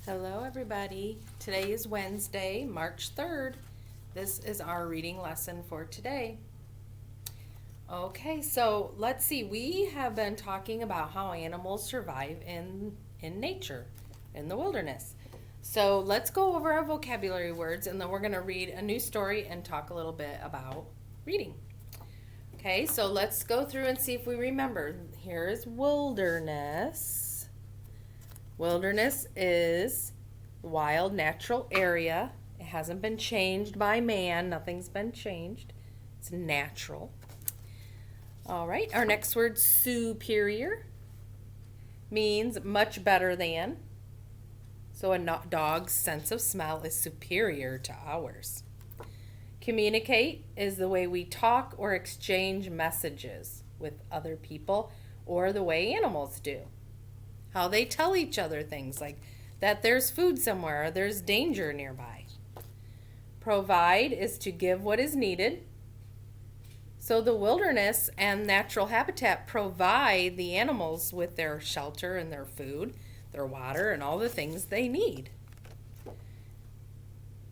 Hello, everybody. Today is Wednesday, March 3rd. This is our reading lesson for today. Okay, so let's see. We have been talking about how animals survive in nature, in the wilderness. So let's go over our vocabulary words, and then we're going to read a new story and talk a little bit about reading. Okay, so let's go through and see if we remember. Here is wilderness. Wilderness is wild, natural area. It hasn't been changed by man. Nothing's been changed. It's natural. All right, our next word, superior, means much better than. So a dog's sense of smell is superior to ours. Communicate is the way we talk or exchange messages with other people or the way animals do. How they tell each other things like that there's food somewhere or there's danger nearby. Provide is to give what is needed. So the wilderness and natural habitat provide the animals with their shelter and their food, their water, and all the things they need.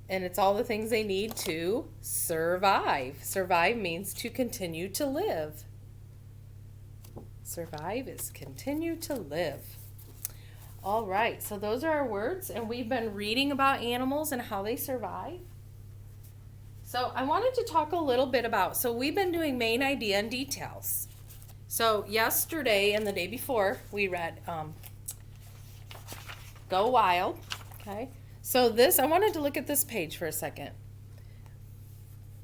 And it's all the things they need to survive. Survive means to continue to live. Survive is continue to live. All right, so those are our words, and we've been reading about animals and how they survive. So I wanted to talk a little bit about, so we've been doing main idea and details. So yesterday and the day before, we read Go Wild, okay? So this, I wanted to look at this page for a second.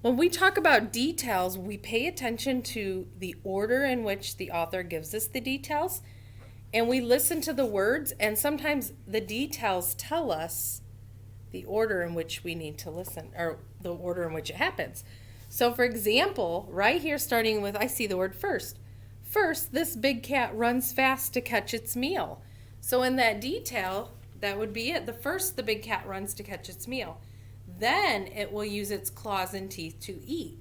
When we talk about details, we pay attention to the order in which the author gives us the details, and we listen to the words, and sometimes the details tell us the order in which we need to listen, or the order in which it happens. So for example, right here starting with, I see the word first. First, this big cat runs fast to catch its meal. So in that detail, that would be it. The big cat runs to catch its meal. Then it will use its claws and teeth to eat.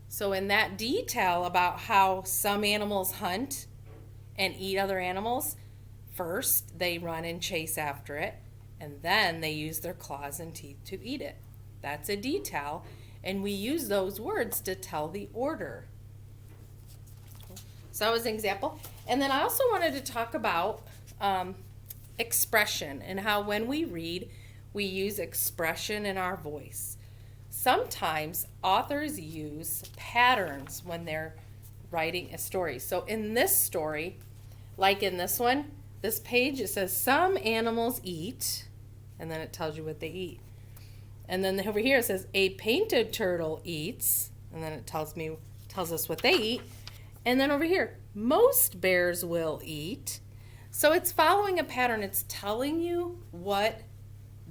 So in that detail about how some animals hunt and eat other animals, first they run and chase after it, and then they use their claws and teeth to eat it. That's a detail, and we use those words to tell the order. So that was an example. And then I also wanted to talk about expression and how when we read, we use expression in our voice. Sometimes authors use patterns when they're writing a story. So in this story, like in this one, this page, it says some animals eat, and then it tells you what they eat. And then over here it says a painted turtle eats, and then it tells us what they eat. And then over here, most bears will eat. So it's following a pattern. It's telling you what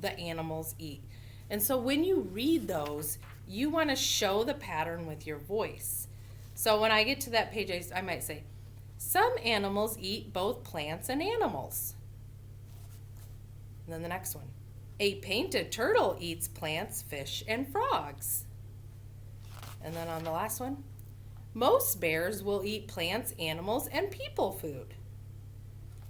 the animals eat. And so when you read those, you want to show the pattern with your voice. So when I get to that page, I might say, some animals eat both plants and animals. And then the next one. A painted turtle eats plants, fish, and frogs. And then on the last one, most bears will eat plants, animals, and people food.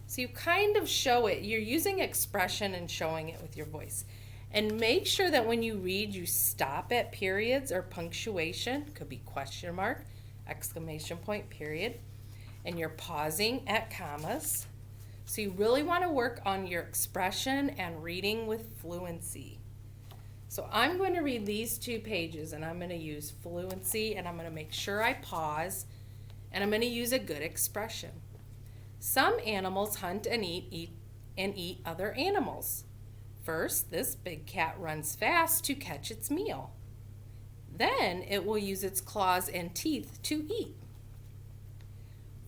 So you kind of show it. You're using expression and showing it with your voice. And make sure that when you read, you stop at periods or punctuation. Could be question mark, exclamation point, period. And you're pausing at commas. So you really want to work on your expression and reading with fluency. So I'm going to read these two pages, and I'm going to use fluency, and I'm going to make sure I pause, and I'm going to use a good expression. Some animals hunt and eat other animals. First, this big cat runs fast to catch its meal. Then it will use its claws and teeth to eat.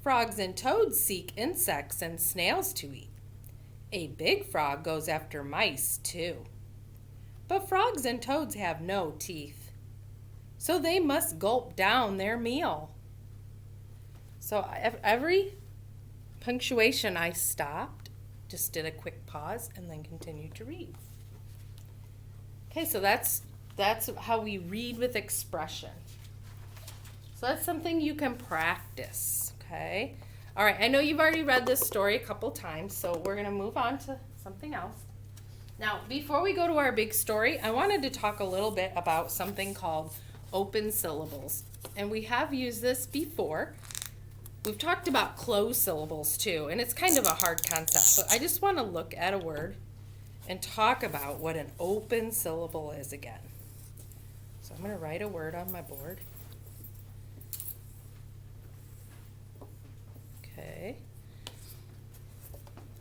Frogs and toads seek insects and snails to eat. A big frog goes after mice, too. But frogs and toads have no teeth, so they must gulp down their meal. So every punctuation I stopped, just did a quick pause, and then continued to read. Okay, so that's how we read with expression. So that's something you can practice, okay? All right, I know you've already read this story a couple times, so we're going to move on to something else. Now, before we go to our big story, I wanted to talk a little bit about something called open syllables. And we have used this before. We've talked about closed syllables too, and it's kind of a hard concept, but I just want to look at a word and talk about what an open syllable is again. So I'm going to write a word on my board. Okay. Do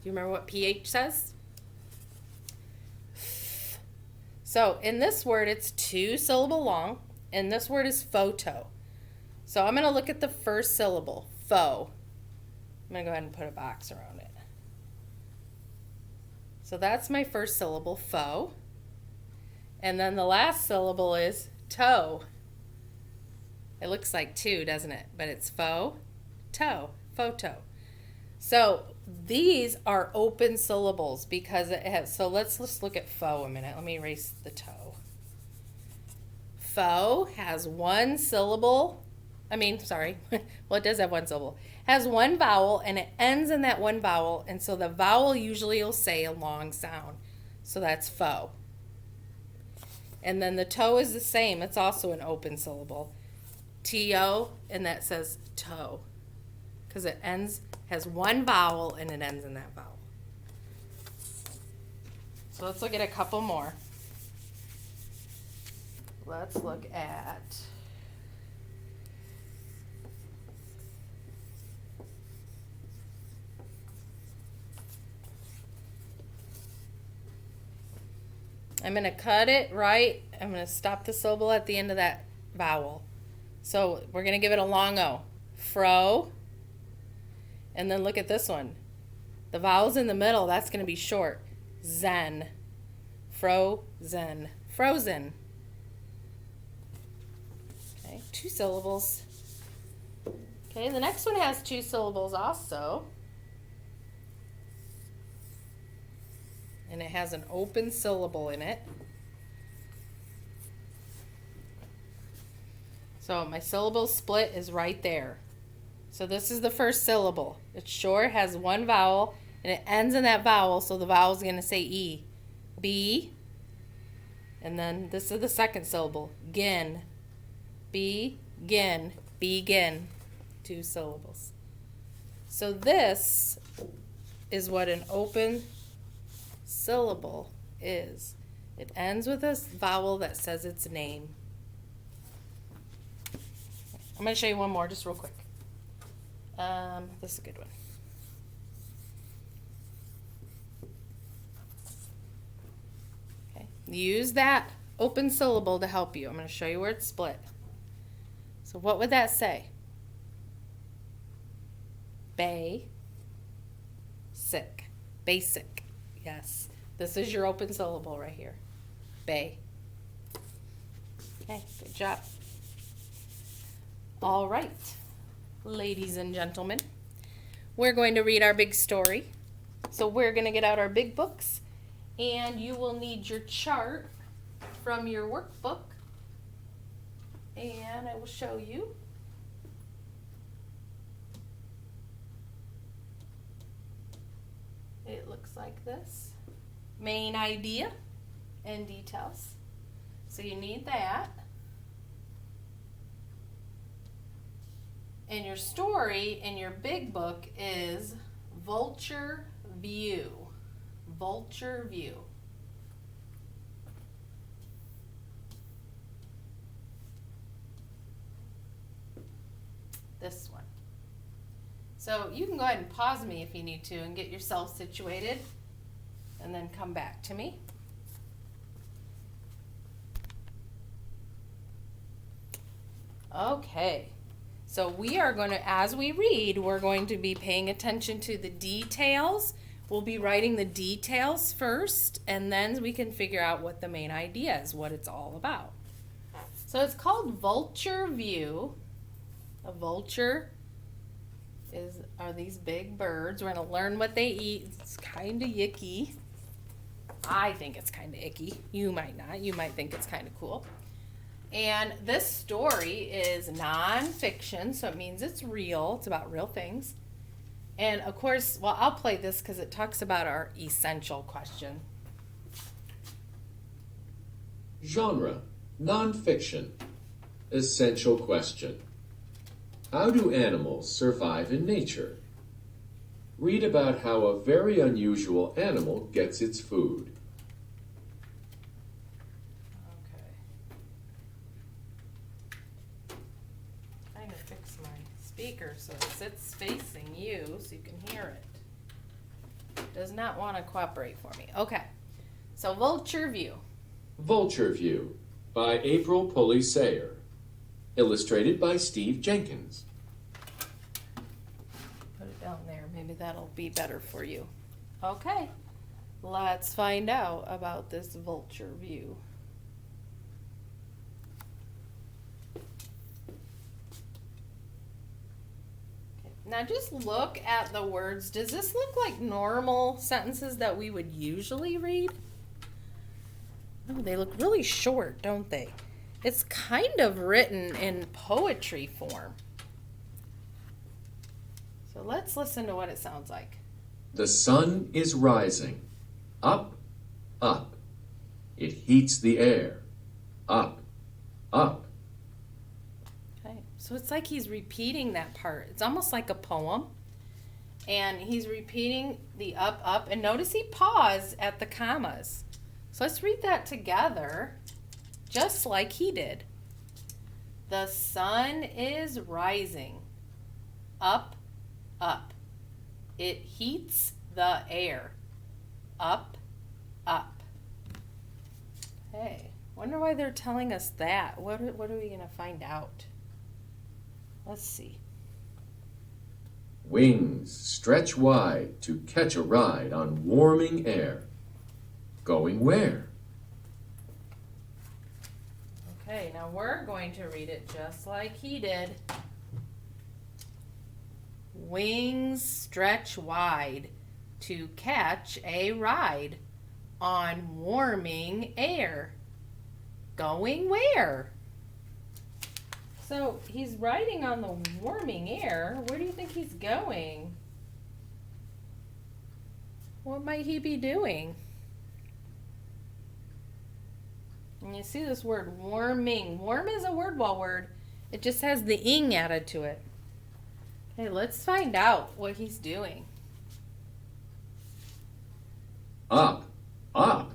you remember what PH says? So in this word, it's 2 syllable long, and this word is photo. So I'm going to look at the first syllable, fo. I'm going to go ahead and put a box around it. So that's my first syllable, fo. And then the last syllable is toe. It looks like 2, doesn't it? But it's fo, toe, photo. So these are open syllables because it has, so let's look at fo a minute. Let me erase the toe. Fo has one syllable. Well, it does have one syllable. Has one vowel and it ends in that one vowel, and so the vowel usually will say a long sound. So that's fo. And then the toe is the same. It's also an open syllable. T-O, and that says toe. Because it has one vowel and it ends in that vowel. So let's look at a couple more. Let's look at I'm going to cut it right. I'm going to stop the syllable at the end of that vowel. So we're going to give it a long O. Fro. And then look at this one. The vowel's in the middle. That's going to be short. Zen. Frozen. Frozen. Okay, 2 syllables. Okay, the next one has 2 syllables also. And it has an open syllable in it. So my syllable split is right there. So this is the first syllable. It's short, has one vowel, and it ends in that vowel, so the vowel is going to say E. B. And then this is the second syllable. Gin. Begin. Begin. 2 syllables. So this is what an open syllable is. It ends with a vowel that says its name. I'm going to show you one more just real quick. This is a good one. Okay. Use that open syllable to help you. I'm going to show you where it's split. So what would that say? Sick. Basic. Yes. This is your open syllable right here. Bay. Okay, good job. All right, ladies and gentlemen, we're going to read our big story. So we're going to get out our big books, and you will need your chart from your workbook, and I will show you. It looks like this. Main idea and details. So you need that. And your story in your big book is Vulture View. Vulture View. This one. So you can go ahead and pause me if you need to and get yourself situated and then come back to me. Okay. So we are going to, as we read, we're going to be paying attention to the details. We'll be writing the details first, and then we can figure out what the main idea is, what it's all about. So it's called Vulture View. A vulture are these big birds. We're going to learn what they eat. It's kind of yicky. I think it's kind of icky. You might not. You might think it's kind of cool. And this story is nonfiction, so it means it's real. It's about real things. And of course, well, I'll play this because it talks about our essential question. Genre, nonfiction. Essential question. How do animals survive in nature? Read about how a very unusual animal gets its food. Okay. Trying to fix my speaker so it sits facing you so you can hear it. Does not want to cooperate for me. Okay. So Vulture View. Vulture View by April Pulley Sayer. Illustrated by Steve Jenkins. Put it down there. Maybe that'll be better for you. Okay. Let's find out about this Vulture View. Okay. Now just look at the words. Does this look like normal sentences that we would usually read? No, they look really short, don't they? It's kind of written in poetry form. So let's listen to what it sounds like. The sun is rising. Up, up. It heats the air. Up, up. Okay, so it's like he's repeating that part. It's almost like a poem. And he's repeating the up, up. And notice he paused at the commas. So let's read that together, just like he did. The sun is rising. Up, up. It heats the air. Up, up. Hey, wonder why they're telling us that. What are we going to find out? Let's see. Wings stretch wide to catch a ride on warming air. Going where? Okay, now we're going to read it just like he did. Wings stretch wide to catch a ride on warming air. Going where? So he's riding on the warming air. Where do you think he's going? What might he be doing? And you see this word warming. Warm is a word wall word. It just has the ing added to it. Okay, let's find out what he's doing. Up, up.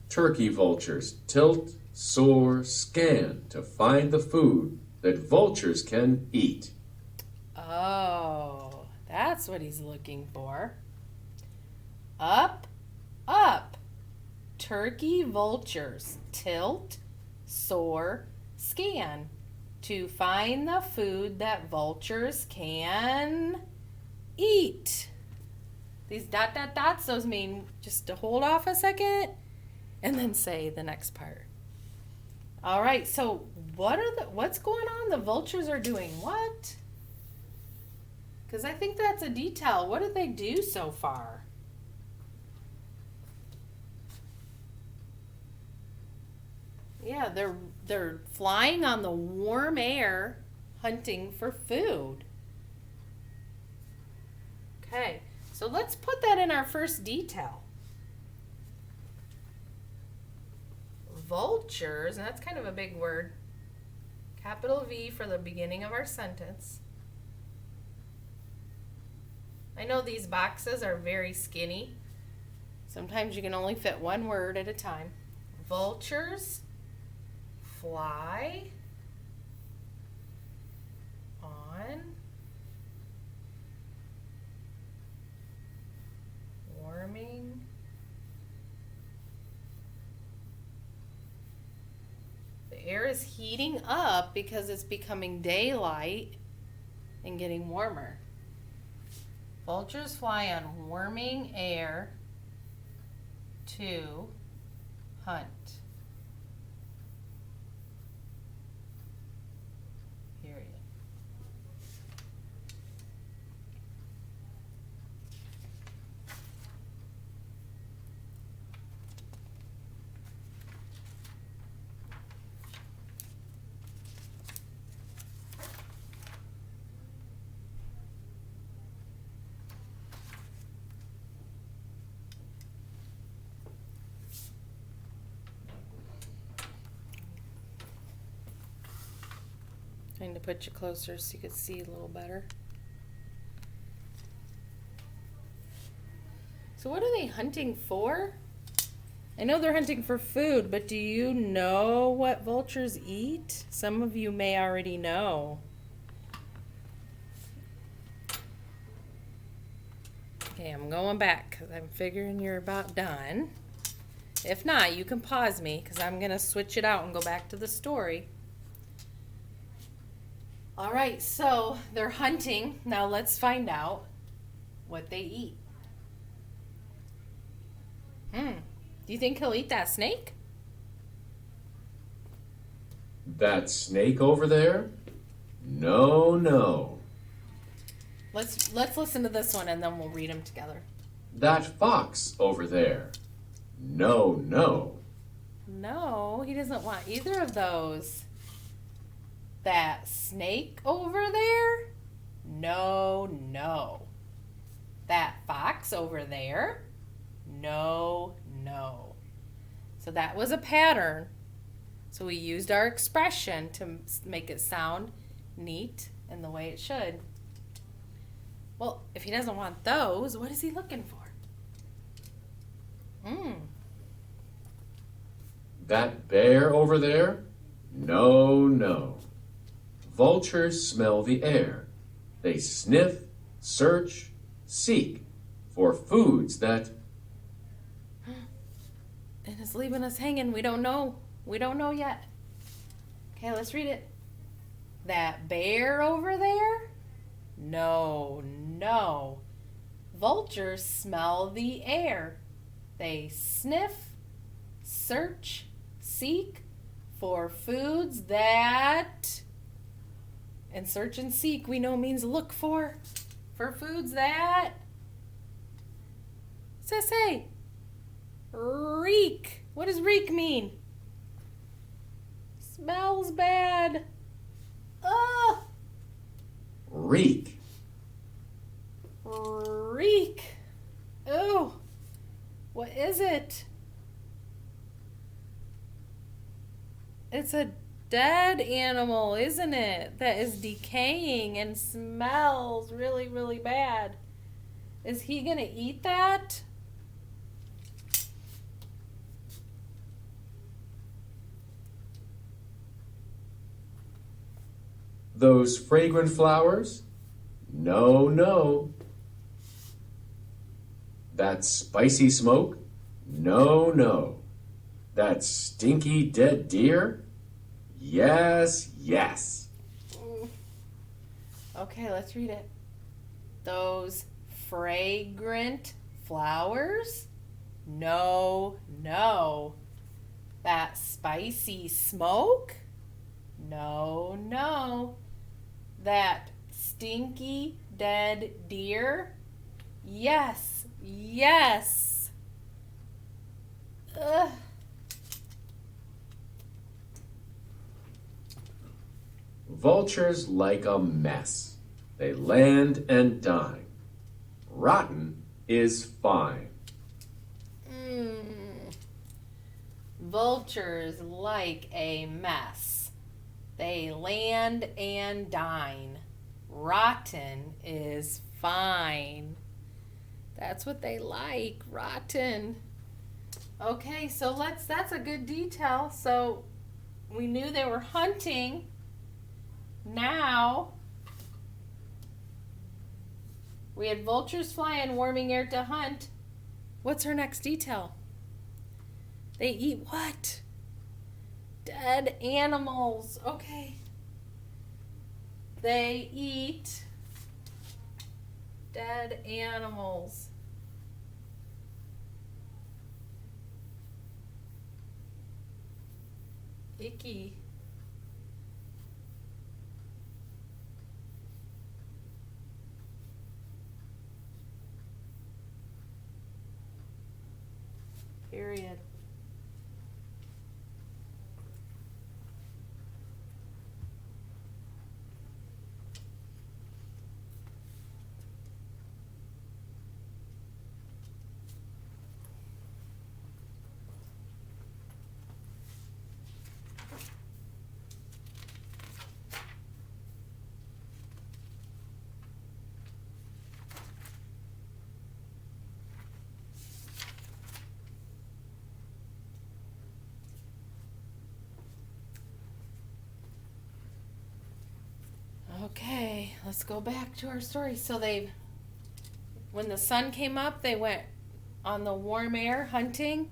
Turkey vultures tilt, soar, scan to find the food that vultures can eat. Oh, that's what he's looking for. Up, up. Turkey vultures tilt, soar, scan to find the food that vultures can eat. These dot, dot, dots, those mean just to hold off a second and then say the next part. All right, so what's going on? The vultures are doing what? Because I think that's a detail. What did they do so far? Yeah, they're flying on the warm air, hunting for food. Okay, so let's put that in our first detail. Vultures, and that's kind of a big word. Capital V for the beginning of our sentence. I know these boxes are very skinny. Sometimes you can only fit one word at a time. Vultures fly on warming the air is heating up because it's becoming daylight and getting warmer. Vultures fly on warming air to hunt. Period. trying to put you closer so you could see a little better. So what are they hunting for? I know they're hunting for food, but do you know what vultures eat? Some of you may already know. Okay, I'm going back because I'm figuring you're about done. If not, you can pause me because I'm going to switch it out and go back to the story. All right, so they're hunting. Now let's find out what they eat. Do you think he'll eat that snake? That snake over there? No, no. Let's listen to this one and then we'll read them together. That fox over there? No, no. No, he doesn't want either of those. That snake over there? No, no. That fox over there? No, no. So that was a pattern. So we used our expression to make it sound neat and the way it should. Well, if he doesn't want those, what is he looking for? That bear over there? No, no. Vultures smell the air. They sniff, search, seek for foods that... And it's leaving us hanging. We don't know. We don't know yet. Okay, let's read it. That bear over there? No, no. Vultures smell the air. They sniff, search, seek for foods that... And search and seek we know means look for foods that... Say, reek. What does reek mean? Smells bad. Ugh. Reek. Reek. Oh, what is it? It's a dead animal, isn't it? That is decaying and smells really, really bad. Is he gonna eat that? Those fragrant flowers? No, no. That spicy smoke? No, no. That stinky dead deer? Yes, yes. Okay, let's read it. Those fragrant flowers? No, no. That spicy smoke? No, no. That stinky dead deer? Yes, yes. Ugh. Vultures like a mess. They land and dine. Rotten is fine. Vultures like a mess. They land and dine. Rotten is fine. That's what they like, rotten. Okay, so that's a good detail. So we knew they were hunting. Now we had vultures flying, warming air to hunt. What's our next detail? They eat what? Dead animals. Okay. They eat dead animals. Icky. Period. let's go back to our story. So when the sun came up, they went on the warm air hunting.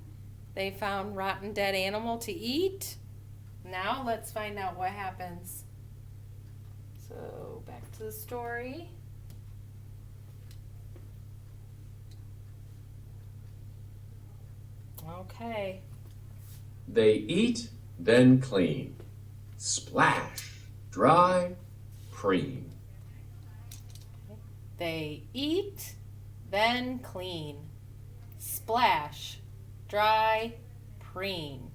They found rotten dead animal to eat. Now let's find out what happens. So back to the story. Okay. They eat, then clean. Splash, dry, preen. They eat, then clean. Splash, dry, preen.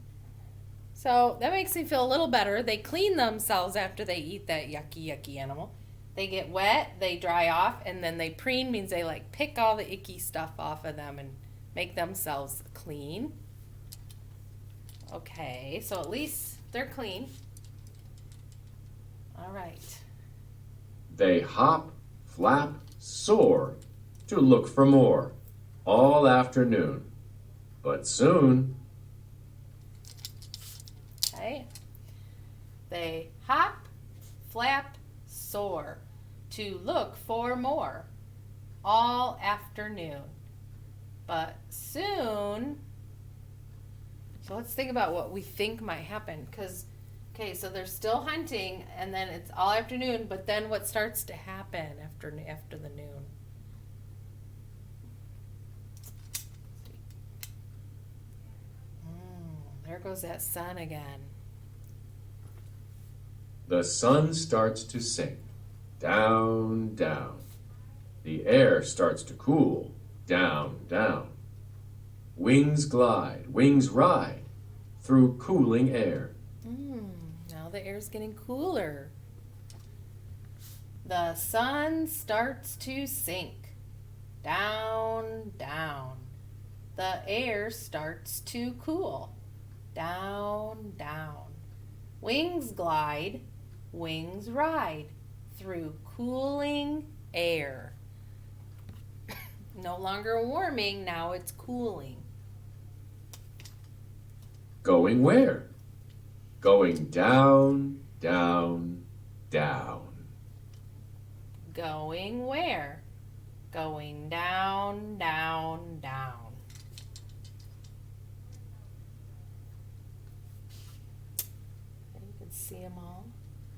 So that makes me feel a little better. They clean themselves after they eat that yucky animal. They get wet, they dry off, and then they preen means they like pick all the icky stuff off of them and make themselves clean. Okay, so at least they're clean. All right. They hop, flap, soar to look for more all afternoon. But soon, Okay. They hop, flap, soar to look for more all afternoon. But soon, so let's think about what we think might happen. Okay, so they're still hunting, and then it's all afternoon, but then what starts to happen after the noon? There goes that sun again. the sun starts to sink. Down, down. The air starts to cool. Down, down. Wings glide, wings ride through cooling air. Now the air's getting cooler. The sun starts to sink. Down, down. The air starts to cool. Down, down. Wings glide, wings ride through cooling air. No longer warming, now it's cooling. Going where? Going down, down, down. Going where? Going down, down, down. You can see them all.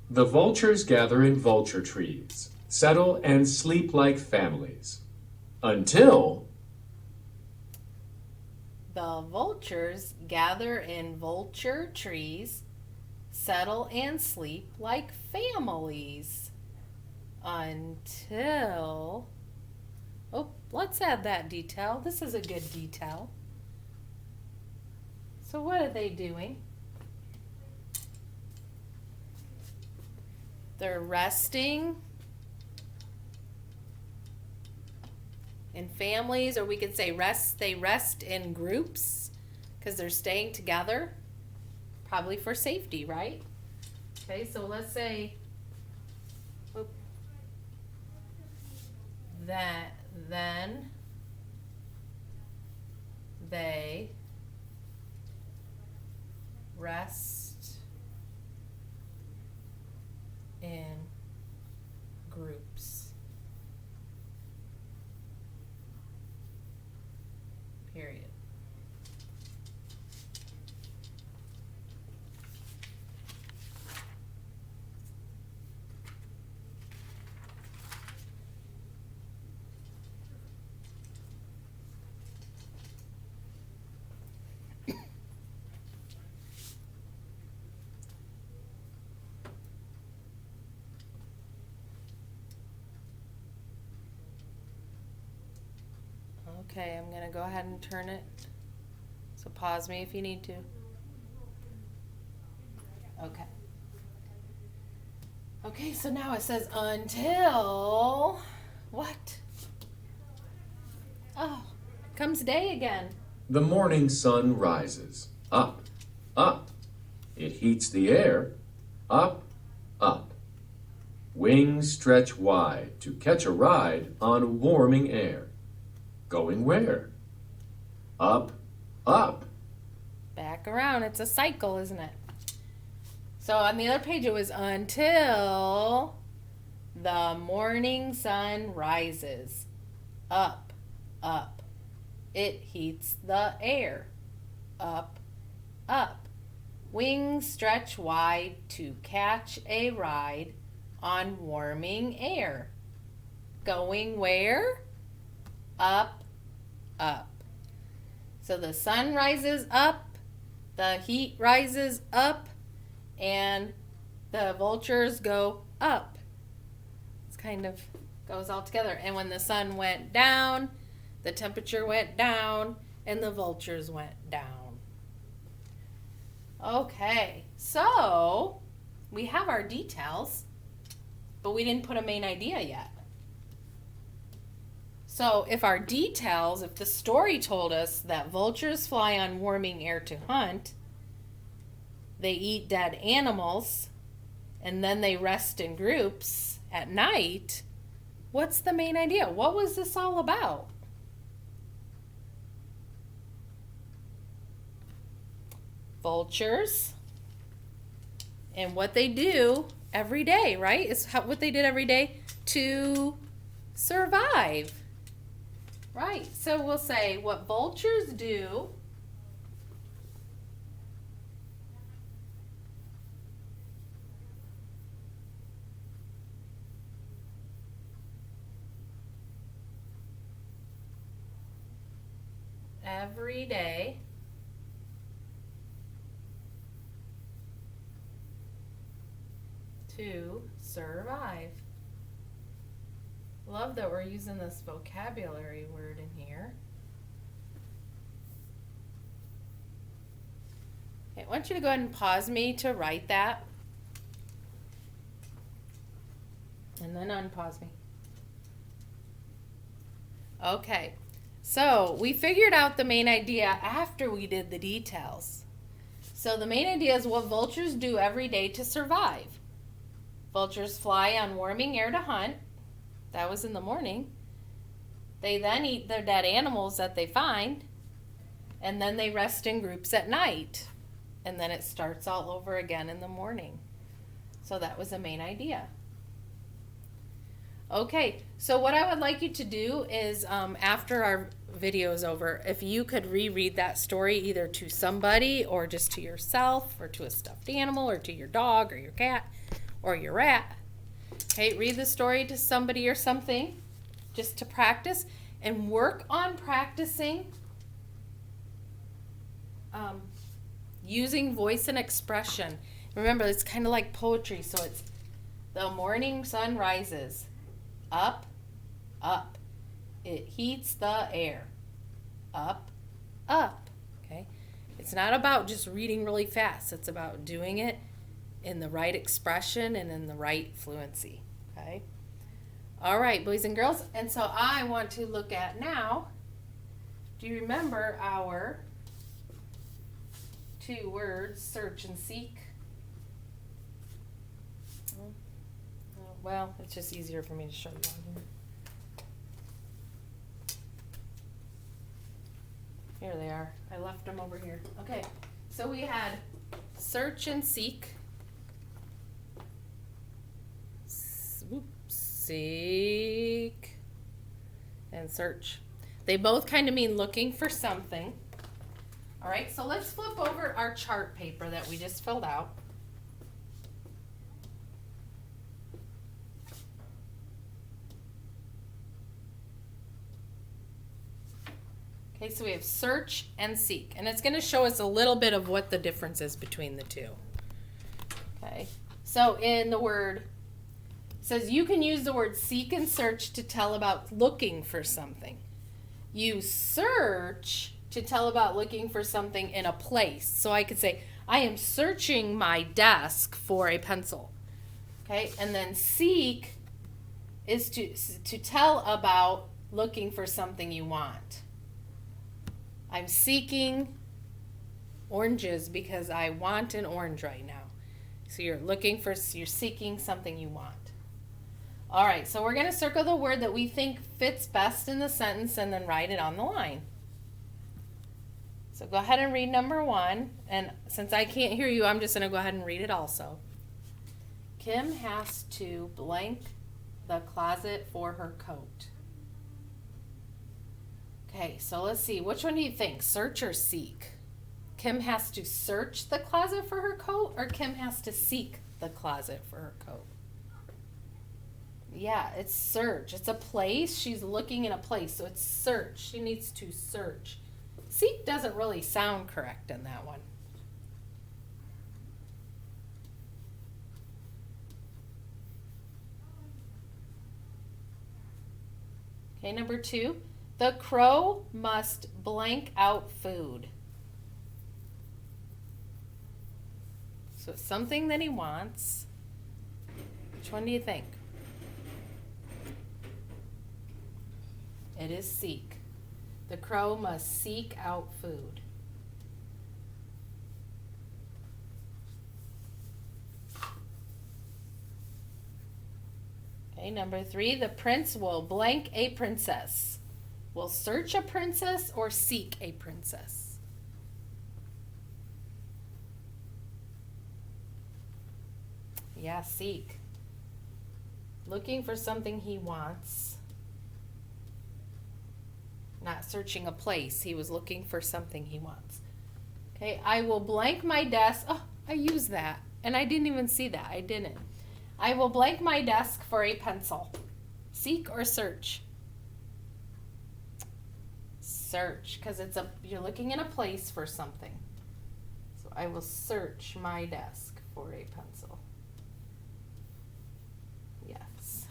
The vultures gather in vulture trees, settle and sleep like families, until The vultures gather in vulture trees, settle and sleep like families. Until... Oh, let's add that detail. This is a good detail. So what are they doing? They're resting in families, or we could say they rest in groups because they're staying together, probably for safety, right? Okay, so let's say that then they rest in groups. Period. Okay, I'm going to go ahead and turn it. So pause me if you need to. Okay. Okay, so now it says until what? Oh, comes day again. the morning sun rises. Up, up. It heats the air. Up, up. Wings stretch wide to catch a ride on warming air. Going where? Up, up. Back around. It's a cycle, isn't it? So on the other page it was until The morning sun rises. Up, up. It heats the air. Up, up. Wings stretch wide to catch a ride on warming air. Going where? Up, up. So the sun rises up, the heat rises up, and the vultures go up. It's kind of goes all together. And when the sun went down, the temperature went down, and the vultures went down. Okay, so we have our details, but we didn't put a main idea yet. So if our details, if the story told us that vultures fly on warming air to hunt, they eat dead animals, and then they rest in groups at night, what's the main idea? What was this all about? Vultures and what they do every day, right? Is what they did every day to survive. Right. So we'll say what vultures do every day to survive. Love that we're using this vocabulary word in here. Okay, I want you to go ahead and pause me to write that. And then unpause me. Okay, so we figured out the main idea after we did the details. So the main idea is what vultures do every day to survive. Vultures fly on warming air to hunt. That was in the morning. They then eat their dead animals that they find, and then they rest in groups at night. And then it starts all over again in the morning. So that was the main idea. Okay, so what I would like you to do is after our video is over, if you could reread that story either to somebody or just to yourself or to a stuffed animal or to your dog or your cat or your rat. Okay, read the story to somebody or something just to practice and work on practicing using voice and expression. Remember, it's kind of like poetry, so it's the morning sun rises. Up, up. It heats the air. Up, up. Okay? It's not about just reading really fast. It's about doing it in the right expression and in the right fluency. Okay? All right, boys and girls. And so I want to look at now, do you remember our 2 words, search and seek? Well, it's just easier for me to show you on here. Here they are. I left them over here. Okay, so we had search and seek. Seek and search. They both kind of mean looking for something. All right, so let's flip over our chart paper that we just filled out. Okay, so we have search and seek, and it's going to show us a little bit of what the difference is between the two. Okay, so in the word, it says you can use the word seek and search to tell about looking for something. You search to tell about looking for something in a place. So I could say, I am searching my desk for a pencil. Okay, and then seek is to tell about looking for something you want. I'm seeking oranges because I want an orange right now. So you're seeking something you want. All right, so we're going to circle the word that we think fits best in the sentence and then write it on the line. So go ahead and read number 1. And since I can't hear you, I'm just going to go ahead and read it also. Kim has to blank the closet for her coat. Okay, so let's see. Which one do you think? Search or seek? Kim has to search the closet for her coat, or Kim has to seek the closet for her coat? Yeah, it's search. It's a place. She's looking in a place, so it's search. She needs to search. Seek doesn't really sound correct in that one. Okay, number 2. The crow must blank out food. So it's something that he wants. Which one do you think? It is seek. The crow must seek out food. Okay, number 3. The prince will blank a princess. Will search a princess or seek a princess? Yeah, seek. Looking for something he wants. Not searching a place. He was looking for something he wants. Okay, I will blank my desk. Oh, I used that. And I didn't even see that. I didn't. I will blank my desk for a pencil. Seek or search? Search, because you're looking in a place for something. So I will search my desk for a pencil. Yes.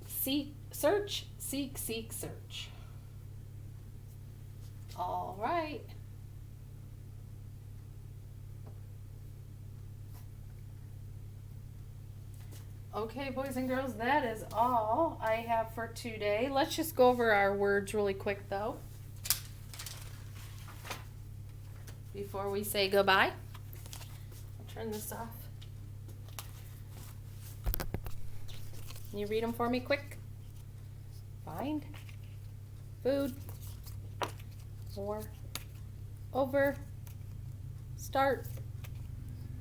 Seek, search, seek, search. All right. Okay, boys and girls, that is all I have for today. Let's just go over our words really quick, though, before we say goodbye. I'll turn this off. Can you read them for me quick? Find, food, more, over, start,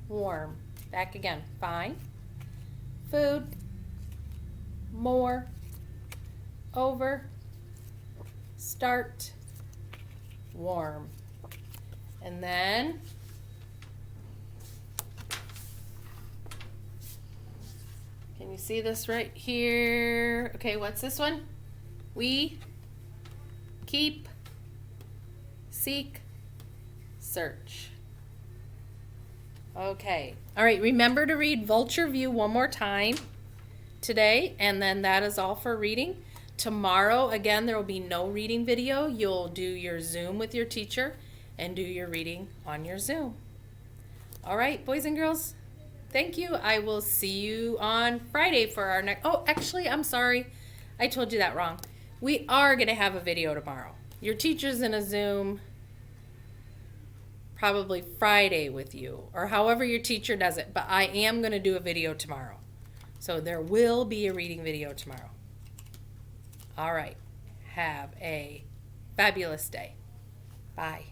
warm. Back again. Find, food, more, over, start, warm. And then can you see this right here? Okay, what's this one? We, keep, seek, search. Okay. All right, remember to read Vulture View one more time today, and then that is all for reading. Tomorrow, again, there will be no reading video. You'll do your Zoom with your teacher and do your reading on your Zoom. All right, boys and girls, thank you. I will see you on Friday for our next... Oh, actually, I'm sorry. I told you that wrong. We are going to have a video tomorrow. Your teacher's in a Zoom probably Friday with you, or however your teacher does it, but I am going to do a video tomorrow. So there will be a reading video tomorrow. All right. Have a fabulous day. Bye.